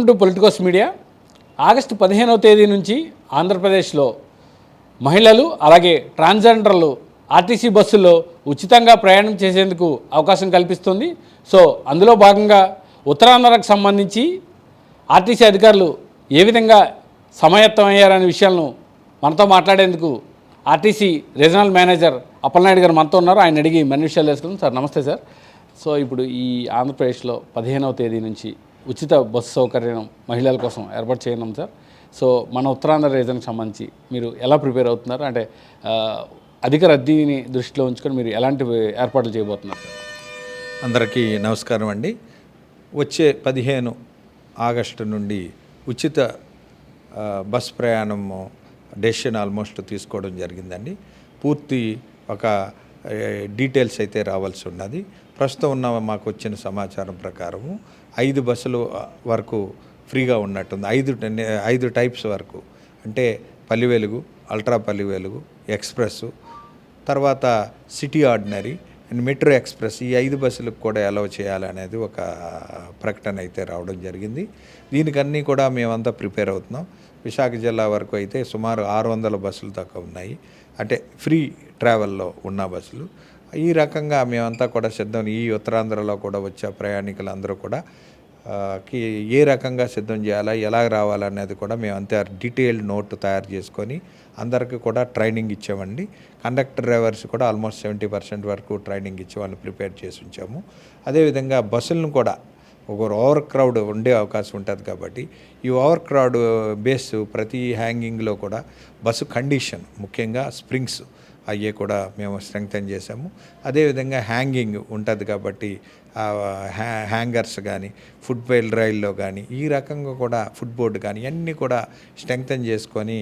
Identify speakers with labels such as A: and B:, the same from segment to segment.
A: Welcome to Politicos media. August 15వ తేదీ నుంచి ఆంధ్రప్రదేశ్లో మహిళలు అలాగే ట్రాన్స్జెండర్లు ఆర్టీసీ బస్సుల్లో ఉచితంగా ప్రయాణం చేసేందుకు అవకాశం కల్పిస్తుంది. సో అందులో భాగంగా ఉత్తరాంధ్రకు సంబంధించి ఆర్టీసీ అధికారులు ఏ విధంగా సమాయత్తం అయ్యారనే విషయాలను మనతో మాట్లాడేందుకు ఆర్టీసీ రీజనల్ మేనేజర్ అప్పలనాయుడు గారు మనతో ఉన్నారు. ఆయన అడిగి మరిన్ని విషయాలు తెలుసుకుందాం. సార్ నమస్తే సార్. సో ఇప్పుడు ఈ ఆంధ్రప్రదేశ్లో 15వ తేదీ నుంచి ఉచిత బస్సు సౌకర్యం మహిళల కోసం ఏర్పాటు చేయనున్నాం సార్. సో మన ఉత్తరాంధ్ర రీజన్కి సంబంధించి మీరు ఎలా ప్రిపేర్ అవుతున్నారు, అంటే అధిక రద్దీని దృష్టిలో ఉంచుకొని మీరు ఎలాంటి ఏర్పాట్లు చేయబోతున్నారు సార్?
B: అందరికీ నమస్కారం అండి. వచ్చే 15 ఆగస్టు నుండి ఉచిత బస్ ప్రయాణం డెసిషన్ ఆల్మోస్ట్ తీసుకోవడం జరిగిందండి. పూర్తి ఒక డీటెయిల్స్ అయితే రావాల్సి ఉన్నది. ప్రస్తుతం ఉన్న మాకు వచ్చిన సమాచారం ప్రకారము 5 బస్సులు వరకు ఫ్రీగా ఉన్నట్టుంది. 5 టైప్స్ వరకు, అంటే పల్లి వెలుగు, అల్ట్రా పల్లి వెలుగు, ఎక్స్ప్రెస్, తర్వాత city ordinary and metro express, ఈ 5 బస్సులకు కూడా అలౌ చేయాలనేది ఒక ప్రకటన అయితే రావడం జరిగింది. దీనికన్నీ కూడా మేమంతా ప్రిపేర్ అవుతున్నాం. విశాఖ జిల్లా వరకు అయితే సుమారు 600 బస్సులు దాకా ఉన్నాయి, అంటే ఫ్రీ ట్రావెల్లో ఉన్న బస్సులు. ఈ రకంగా మేమంతా కూడా సిద్ధం. ఈ ఉత్తరాంధ్రలో కూడా వచ్చే ప్రయాణికులందరూ కూడా ఏ రకంగా సిద్ధం చేయాలా, ఎలా రావాలనేది కూడా మేమంతా డీటెయిల్డ్ నోట్ తయారు చేసుకొని అందరికీ కూడా ట్రైనింగ్ ఇచ్చామండి. కండక్టర్ డ్రైవర్స్ కూడా ఆల్మోస్ట్ 70% వరకు ట్రైనింగ్ ఇచ్చి వాళ్ళని ప్రిపేర్ చేసి ఉంచాము. అదేవిధంగా బస్సులను కూడా ఒకరు ఓవర్ క్రౌడ్ ఉండే అవకాశం ఉంటుంది కాబట్టి ఈ ఓవర్ క్రౌడ్ బేస్ ప్రతి హ్యాంగింగ్లో కూడా బస్సు కండిషన్, ముఖ్యంగా స్ప్రింగ్స్ అయ్యే కూడా మేము స్ట్రెంగ్తన్ చేసాము. అదేవిధంగా హ్యాంగింగ్ ఉంటుంది కాబట్టి హ్యాంగర్స్ కానీ, ఫుట్ రైల్లో కానీ, ఈ రకంగా కూడా ఫుట్ బోర్డు కానీ అన్నీ కూడా స్ట్రెంగ్తన్ చేసుకొని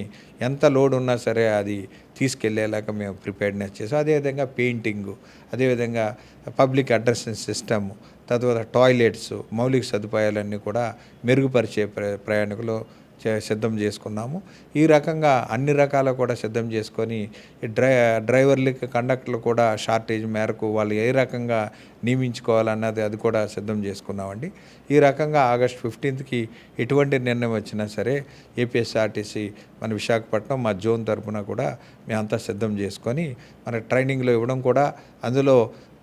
B: ఎంత లోడ్ ఉన్నా సరే అది తీసుకెళ్లేలాగా మేము ప్రిపేర్నెస్ చేసాం. అదేవిధంగా పెయింటింగు, అదేవిధంగా పబ్లిక్ అడ్రసింగ్ సిస్టము, తద్వారా టాయిలెట్స్, మౌలిక సదుపాయాలన్నీ కూడా మెరుగుపరిచే ప్రయాణికులు సిద్ధం చేసుకున్నాము. ఈ రకంగా అన్ని రకాల కూడా సిద్ధం చేసుకొని డ్రైవర్లకి, కండక్టర్లు కూడా షార్టేజ్ మేరకు వాళ్ళు ఏ రకంగా నియమించుకోవాలన్నది అది కూడా సిద్ధం చేసుకున్నామండి. ఈ రకంగా ఆగస్ట్ 15కి ఎటువంటి నిర్ణయం వచ్చినా సరే ఏపీఎస్ఆర్టీసీ మన విశాఖపట్నం మా జోన్ తరఫున కూడా మేమంతా సిద్ధం చేసుకొని మన ట్రైనింగ్లో ఇవ్వడం కూడా, అందులో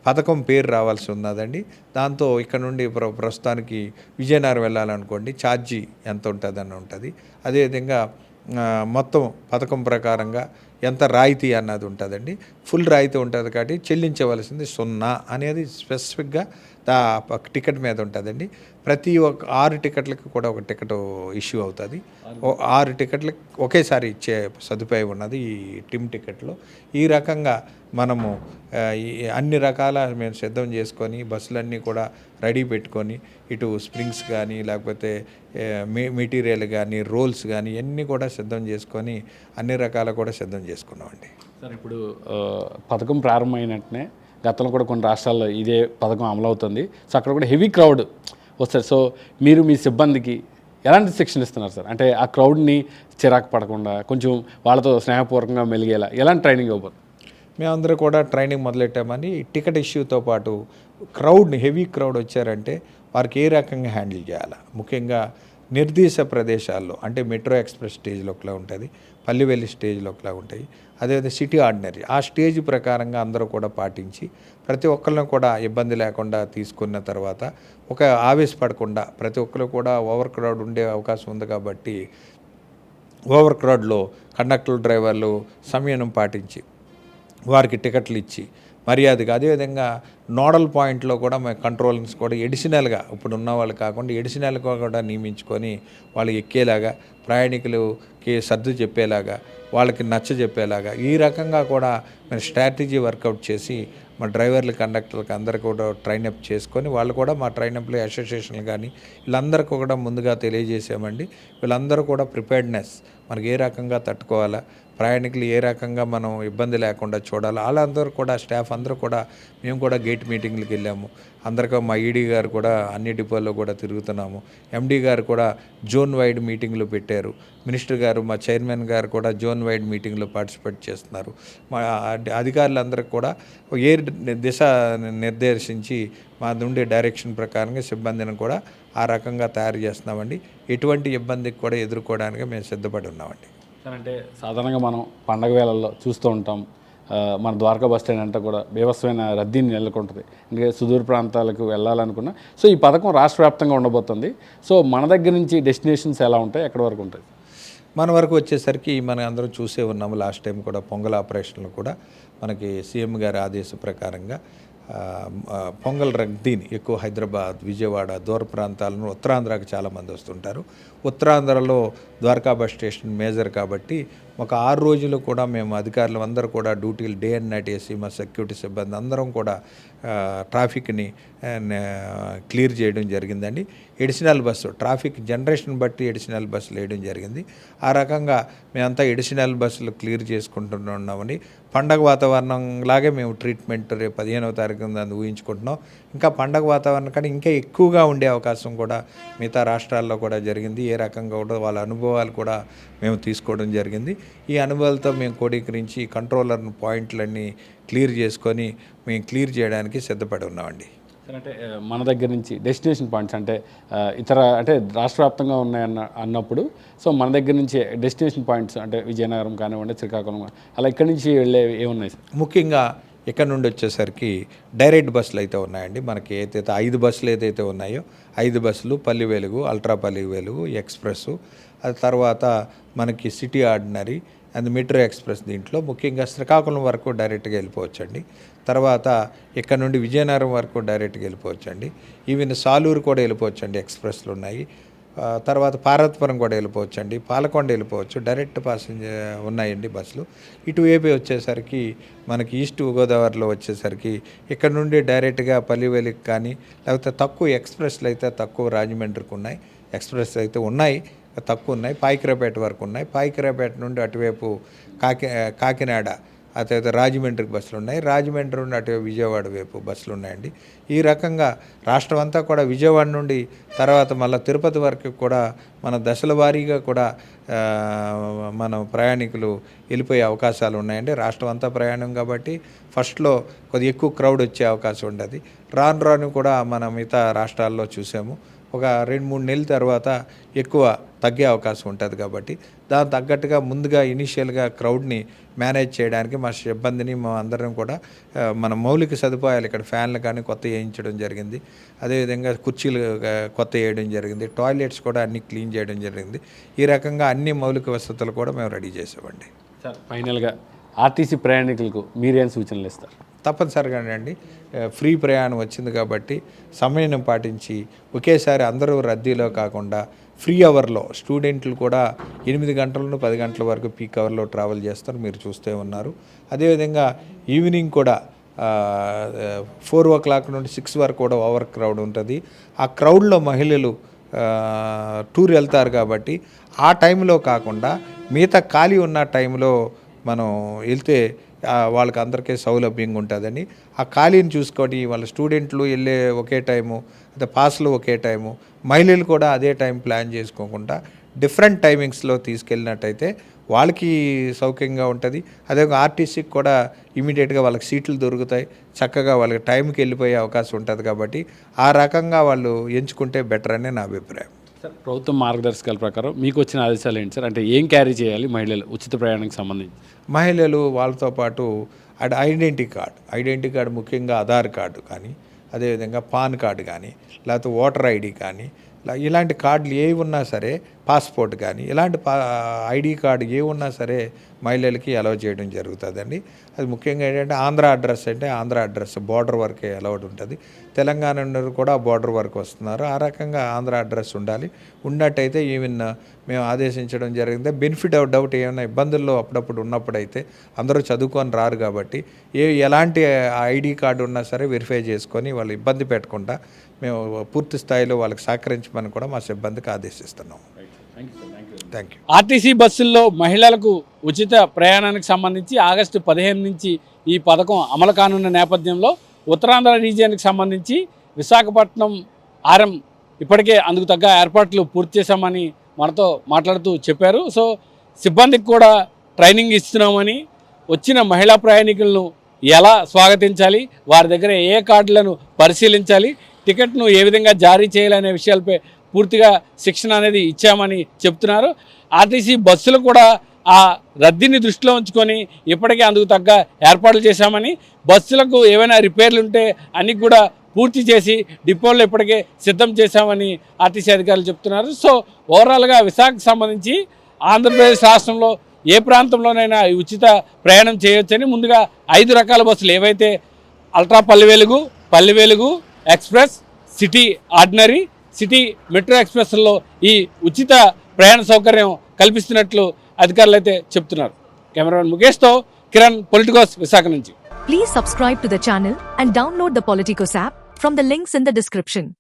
B: పథకం పేరు రావాల్సి ఉన్నదండి. దాంతో ఇక్కడ నుండి ప్రస్తుతానికి విజయనగరం వెళ్ళాలనుకోండి ఛార్జీ ఎంత ఉంటుందని ఉంటుంది. అదేవిధంగా మొత్తం పథకం ప్రకారంగా ఎంత రాయితీ అన్నది ఉంటుందండి. ఫుల్ రాయితీ ఉంటుంది కాబట్టి చెల్లించవలసింది 0 అనేది స్పెసిఫిక్గా టికెట్ మీద ఉంటుందండి. ప్రతి 6 టికెట్లకి కూడా ఒక టికెట్ ఇష్యూ అవుతుంది. 6 టికెట్లకి ఒకేసారి ఇచ్చే సదుపాయం ఉన్నది ఈ టిమ్ టికెట్లో. ఈ రకంగా మనము అన్ని రకాల మేము సిద్ధం చేసుకొని బస్సులన్నీ కూడా రెడీ పెట్టుకొని, ఇటు స్ప్రింగ్స్ కానీ లేకపోతే మెటీరియల్ కానీ, రోల్స్ కానీ అన్నీ కూడా సిద్ధం చేసుకొని అన్ని రకాల కూడా సిద్ధం చేసుకున్నామండి.
A: సార్ ఇప్పుడు పథకం ప్రారంభమైనట్టునే గతంలో కూడా కొన్ని రాష్ట్రాల్లో ఇదే పథకం అమలవుతుంది. సో అక్కడ కూడా హెవీ క్రౌడ్ వస్తారు. సో మీరు మీ సిబ్బందికి ఎలాంటి శిక్షణ ఇస్తున్నారు సార్? అంటే ఆ క్రౌడ్ని చిరాకు పడకుండా కొంచెం వాళ్ళతో స్నేహపూర్వకంగా మెలిగేలా ఎలాంటి ట్రైనింగ్ ఇవ్వబోతుంది?
B: మేమందరూ కూడా ట్రైనింగ్ మొదలెట్టామని టికెట్ ఇష్యూతో పాటు హెవీ క్రౌడ్ వచ్చారంటే వారికి ఏ రకంగా హ్యాండిల్ చేయాలా, ముఖ్యంగా నిర్దేశ ప్రదేశాల్లో, అంటే మెట్రో ఎక్స్ప్రెస్ స్టేజ్లో ఒకలా ఉంటుంది, పల్లివెల్లి స్టేజ్లో ఒకలా ఉంటాయి, అదేవిధంగా సిటీ ఆర్డినరీ ఆ స్టేజ్ ప్రకారంగా అందరూ కూడా పాటించి ప్రతి ఒక్కరిని కూడా ఇబ్బంది లేకుండా తీసుకున్న తర్వాత, ఒక ఆవేశపడకుండా ప్రతి ఒక్కరు కూడా ఓవర్ క్రౌడ్ ఉండే అవకాశం ఉంది కాబట్టి ఓవర్ క్రౌడ్లో కండక్టర్ డ్రైవర్లు సంయమనం పాటించి వారికి టికెట్లు ఇచ్చి మర్యాదగా, అదేవిధంగా నోడల్ పాయింట్లో కూడా మేము కంట్రోలింగ్స్ కూడా ఎడిషనల్గా ఇప్పుడు ఉన్న వాళ్ళు కాకుండా ఎడిషనల్గా కూడా నియమించుకొని వాళ్ళు ఎక్కేలాగా, ప్రయాణికులకి సర్దు చెప్పేలాగా, వాళ్ళకి నచ్చ చెప్పేలాగా ఈ రకంగా కూడా మేము స్ట్రాటజీ వర్కౌట్ చేసి మా డ్రైవర్లు, కండక్టర్లకు అందరికీ కూడా ట్రైనప్ చేసుకొని వాళ్ళు కూడా మా ట్రైనప్లో అసోసియేషన్లు కానీ వీళ్ళందరికీ కూడా ముందుగా తెలియజేసామండి. వీళ్ళందరూ కూడా ప్రిపేర్డ్నెస్, మనకి ఏ రకంగా తట్టుకోవాలా, ప్రయాణికులు ఏ రకంగా మనం ఇబ్బంది లేకుండా చూడాలి, వాళ్ళందరూ కూడా స్టాఫ్ అందరూ కూడా మేము కూడా గైడ్ నైట్ మీటింగ్లకు వెళ్ళాము. అందరికీ మా ఈడీ గారు కూడా అన్ని డిపోల్లో కూడా తిరుగుతున్నాము. ఎండీ గారు కూడా జోన్ వైడ్ మీటింగ్లు పెట్టారు. మినిస్టర్ గారు, మా చైర్మన్ గారు కూడా జోన్ వైడ్ మీటింగ్లో పార్టిసిపేట్ చేస్తున్నారు. మా అధికారులందరికీ కూడా ఏ దిశ నిర్దేశించి మా నుండి డైరెక్షన్ ప్రకారంగా సిబ్బందిని కూడా ఆ రకంగా తయారు చేస్తున్నామండి. ఎటువంటి ఇబ్బందికి కూడా ఎదుర్కోవడానికి మేము సిద్ధపడి ఉన్నామండి.
A: సార్, అంటే సాధారణంగా మనం పండగ వేళల్లో చూస్తూ ఉంటాం, మన ద్వారకా బస్ స్టాండ్ అంతా కూడా బీభత్సమైన రద్దీని నెలకొంటుంది. ఎందుకంటే సుదూర ప్రాంతాలకు వెళ్ళాలనుకున్నా. సో ఈ పథకం రాష్ట్ర వ్యాప్తంగా ఉండబోతుంది. సో మన దగ్గర నుంచి డెస్టినేషన్స్ ఎలా ఉంటాయి, ఎక్కడి వరకు ఉంటాయి?
B: మన వరకు వచ్చేసరికి మనం అందరం చూసే ఉన్నాము. లాస్ట్ టైం కూడా పొంగల్ ఆపరేషన్లు కూడా మనకి సీఎం గారి ఆదేశ ప్రకారంగా పొంగల్ రద్దీని ఎక్కువ హైదరాబాద్, విజయవాడ, దూర ప్రాంతాలను ఉత్తరాంధ్రకి చాలామంది వస్తుంటారు. ఉత్తరాంధ్రలో ద్వారకా బస్ స్టేషన్ మేజర్ కాబట్టి ఒక 6 రోజులు కూడా మేము అధికారులు అందరూ కూడా డ్యూటీలు డే అండ్ నైట్ వేసి మా సెక్యూరిటీ సిబ్బంది అందరం కూడా ట్రాఫిక్ని క్లియర్ చేయడం జరిగిందండి. ఎడిషనల్ బస్సు ట్రాఫిక్ జనరేషన్ బట్టి ఎడిషనల్ బస్సులు వేయడం జరిగింది. ఆ రకంగా మేమంతా ఎడిషనల్ బస్సులు క్లియర్ చేసుకుంటున్నామని పండగ వాతావరణం లాగే మేము ట్రీట్మెంట్ రేపు 15వ తారీఖు దాన్ని ఊహించుకుంటున్నాం. ఇంకా పండగ వాతావరణం కానీ ఇంకా ఎక్కువగా ఉండే అవకాశం కూడా మిగతా రాష్ట్రాల్లో కూడా జరిగింది. ఏ రకంగా కూడా వాళ్ళ అనుభవాలు కూడా మేము తీసుకోవడం జరిగింది. ఈ అనుభవాలతో మేము క్రోడీకరించి కంట్రోలర్ పాయింట్లన్నీ క్లియర్ చేసుకొని మేము క్లియర్ చేయడానికి సిద్ధపడి ఉన్నామండి.
A: సార్, అంటే మన దగ్గర నుంచి డెస్టినేషన్ పాయింట్స్ అంటే ఇతర అంటే రాష్ట్ర వ్యాప్తంగా అన్నప్పుడు సో మన దగ్గర నుంచి డెస్టినేషన్ పాయింట్స్ అంటే విజయనగరం కానివ్వండి, శ్రీకాకుళం అలా ఇక్కడి నుంచి వెళ్ళే ఏమున్నాయి సార్?
B: ముఖ్యంగా ఇక్కడ నుండి వచ్చేసరికి డైరెక్ట్ బస్సులు అయితే ఉన్నాయండి. మనకి ఏదైతే 5 బస్సులు ఏదైతే ఉన్నాయో 5 బస్సులు పల్లి వెలుగు, అల్ట్రా పల్లి వెలుగు, ఎక్స్ప్రెస్, అది తర్వాత మనకి city ordinary and metro express. దీంట్లో ముఖ్యంగా శ్రీకాకుళం వరకు డైరెక్ట్గా వెళ్ళిపోవచ్చండి. తర్వాత ఇక్కడ నుండి విజయనగరం వరకు డైరెక్ట్గా వెళ్ళిపోవచ్చండి. ఈవెన్ సాలూరు కూడా వెళ్ళిపోవచ్చండి, ఎక్స్ప్రెస్లు ఉన్నాయి. తర్వాత పార్వతీపురం కూడా వెళ్ళిపోవచ్చండి, పాలకొండ వెళ్ళిపోవచ్చు, డైరెక్ట్ ప్యాసింజర్ ఉన్నాయండి బస్సులు. ఇటువైపు వచ్చేసరికి మనకి ఈస్ట్ గోదావరిలో వచ్చేసరికి ఇక్కడ నుండి డైరెక్ట్గా పల్లివేలికి కానీ లేకపోతే తక్కువ ఎక్స్ప్రెస్లు అయితే తక్కువ రాజమండ్రికి ఉన్నాయి, ఎక్స్ప్రెస్ అయితే ఉన్నాయి తక్కువ ఉన్నాయి, పాయికరాపేట వరకు ఉన్నాయి. పాయికరాపేట నుండి అటువైపు కాకినాడ అతయితే రాజమండ్రికి బస్సులు ఉన్నాయి, రాజమండ్రి నుండి అటువైపు విజయవాడ వైపు బస్సులు ఉన్నాయండి. ఈ రకంగా రాష్ట్రం అంతా కూడా విజయవాడ నుండి తర్వాత మళ్ళీ తిరుపతి వరకు కూడా మన దశల వారీగా కూడా మన ప్రయాణికులు వెళ్ళిపోయే అవకాశాలు ఉన్నాయండి. రాష్ట్రం అంతా ప్రయాణం కాబట్టి ఫస్ట్లో కొద్దిగా ఎక్కువ క్రౌడ్ వచ్చే అవకాశం ఉండదు. రాను రాను కూడా మన మిగతా రాష్ట్రాల్లో చూసాము, ఒక 2-3 నెలల తర్వాత ఎక్కువ తగ్గే అవకాశం ఉంటుంది. కాబట్టి దానికి తగ్గట్టుగా ముందుగా ఇనీషియల్గా క్రౌడ్ని మేనేజ్ చేయడానికి మా సిబ్బందిని మా అందరం కూడా మన మౌలిక సదుపాయాలు ఇక్కడ ఫ్యాన్లు కానీ కొత్త వేయించడం జరిగింది. అదేవిధంగా కుర్చీలు కొత్త వేయడం జరిగింది, టాయిలెట్స్ కూడా అన్నీ క్లీన్ చేయడం జరిగింది. ఈ రకంగా అన్ని మౌలిక వసతులు కూడా మేము రెడీ చేసామండి.
A: సార్, ఫైనల్గా ఆర్టీసీ ప్రయాణికులకు మీరేం సూచనలు ఇస్తారు?
B: తప్పనిసరిగా అండి, ఫ్రీ ప్రయాణం వచ్చింది కాబట్టి సమయం పాటించి ఒకేసారి అందరూ రద్దీలో కాకుండా ఫ్రీ అవర్లో స్టూడెంట్లు కూడా 8 గంటల నుండి 10 గంటల వరకు పీక్ అవర్లో ట్రావెల్ చేస్తారు, మీరు చూస్తూ ఉన్నారు. అదేవిధంగా ఈవినింగ్ కూడా 4 o'clock నుండి 6 వరకు కూడా ఓవర్ క్రౌడ్ ఉంటుంది. ఆ క్రౌడ్లో మహిళలు టూర్ వెళ్తారు కాబట్టి ఆ టైంలో కాకుండా మిగతా ఖాళీ ఉన్న టైంలో మనం వెళ్తే వాళ్ళకి అందరికీ సౌలభ్యంగా ఉంటుందని ఆ ఖాళీని చూసుకొని వాళ్ళ స్టూడెంట్లు వెళ్ళే ఒకే టైము, అదే పాస్లు ఒకే టైము, మహిళలు కూడా అదే టైం ప్లాన్ చేసుకోకుండా డిఫరెంట్ టైమింగ్స్లో తీసుకెళ్ళినట్టయితే వాళ్ళకి సౌకర్యంగా ఉంటుంది. అదే ఆర్టీసీకి కూడా ఇమీడియట్గా వాళ్ళకి సీట్లు దొరుకుతాయి, చక్కగా వాళ్ళకి టైంకి వెళ్ళిపోయే అవకాశం ఉంటుంది. కాబట్టి ఆ రకంగా వాళ్ళు ఎంచుకుంటే బెటర్ అని నా అభిప్రాయం.
A: సార్, ప్రభుత్వం మార్గదర్శకాల ప్రకారం మీకు వచ్చిన ఆదేశాలు ఏంటి సార్? అంటే ఏం క్యారీ చేయాలి మహిళలు ఉచిత ప్రయాణానికి సంబంధించి?
B: మహిళలు వాళ్ళతో పాటు ఐడెంటిటీ కార్డు ముఖ్యంగా ఆధార్ కార్డు కానీ, అదేవిధంగా పాన్ కార్డు కానీ, లేకపోతే ఓటర్ ఐడి కానీ, ఇలాంటి కార్డులు ఏ ఉన్నా సరే, పాస్పోర్ట్ కానీ ఇలాంటి ఐడి కార్డు ఏ ఉన్నా సరే మహిళలకి అలౌ చేయడం జరుగుతుందండి. అది ముఖ్యంగా ఏంటంటే ఆంధ్ర అడ్రస్ బార్డర్ వరకే అలౌడ్ ఉంటుంది. తెలంగాణ నుండి కూడా బార్డర్ వరకు వస్తున్నారు. ఆ రకంగా ఆంధ్ర అడ్రస్ ఉండాలి. ఉన్నట్టయితే ఈవెన్ మేము ఆదేశించడం జరిగింది. బెనిఫిట్ ఆఫ్ డౌట్ ఏమైనా ఇబ్బందుల్లో అప్పుడప్పుడు ఉన్నప్పుడైతే అందరూ చదువుకొని రారు కాబట్టి ఎలాంటి ఐడి కార్డు ఉన్నా సరే వెరిఫై చేసుకొని వాళ్ళు ఇబ్బంది పెట్టకుండా మేము పూర్తి స్థాయిలో వాళ్ళకి సహకరించమని కూడా మా సిబ్బందికి ఆదేశిస్తున్నాం. Thank you.
A: ఆర్టీసీ బస్సుల్లో మహిళలకు ఉచిత ప్రయాణానికి సంబంధించి ఆగస్టు 15 నుంచి ఈ పథకం అమలు కానున్న నేపథ్యంలో ఉత్తరాంధ్ర రీజియన్కి సంబంధించి విశాఖపట్నం ఆర్ఎం ఇప్పటికే అందుకు తగ్గ ఏర్పాట్లు పూర్తి చేశామని మనతో మాట్లాడుతూ చెప్పారు. సో సిబ్బందికి కూడా ట్రైనింగ్ ఇస్తున్నామని, వచ్చిన మహిళా ప్రయాణికులను ఎలా స్వాగతించాలి, వారి దగ్గర ఏ కార్డులను పరిశీలించాలి, టికెట్ను ఏ విధంగా జారీ చేయాలనే విషయాలపై పూర్తిగా శిక్షణ అనేది ఇచ్చామని చెప్తున్నారు. ఆర్టీసీ బస్సులు కూడా ఆ రద్దీని దృష్టిలో ఉంచుకొని ఇప్పటికే అందుకు తగ్గ ఏర్పాట్లు చేశామని, బస్సులకు ఏవైనా రిపేర్లు ఉంటే అన్నీ కూడా పూర్తి చేసి డిపోల్లో ఇప్పటికే సిద్ధం చేశామని ఆర్టీసీ అధికారులు చెప్తున్నారు. సో ఓవరాల్గా విశాఖకు సంబంధించి ఆంధ్రప్రదేశ్ రాష్ట్రంలో ఏ ప్రాంతంలోనైనా ఈ ఉచిత ప్రయాణం చేయొచ్చని ముందుగా 5 రకాల బస్సులు ఏవైతే ultra Palle Velugu express, city ordinary, city metro ఎక్స్ప్రెస్లో ఈ ఉచిత ప్రయాణ సౌకర్యం కల్పిస్తున్నట్లు అధికారులు అయితే చెప్తున్నారు. కెమెరామెన్ ముఖేష్తో కిరణ్, పొలిటికోస్, విశాఖ నుంచి.
C: Please subscribe to the channel and download the Politicos app from the links in the description.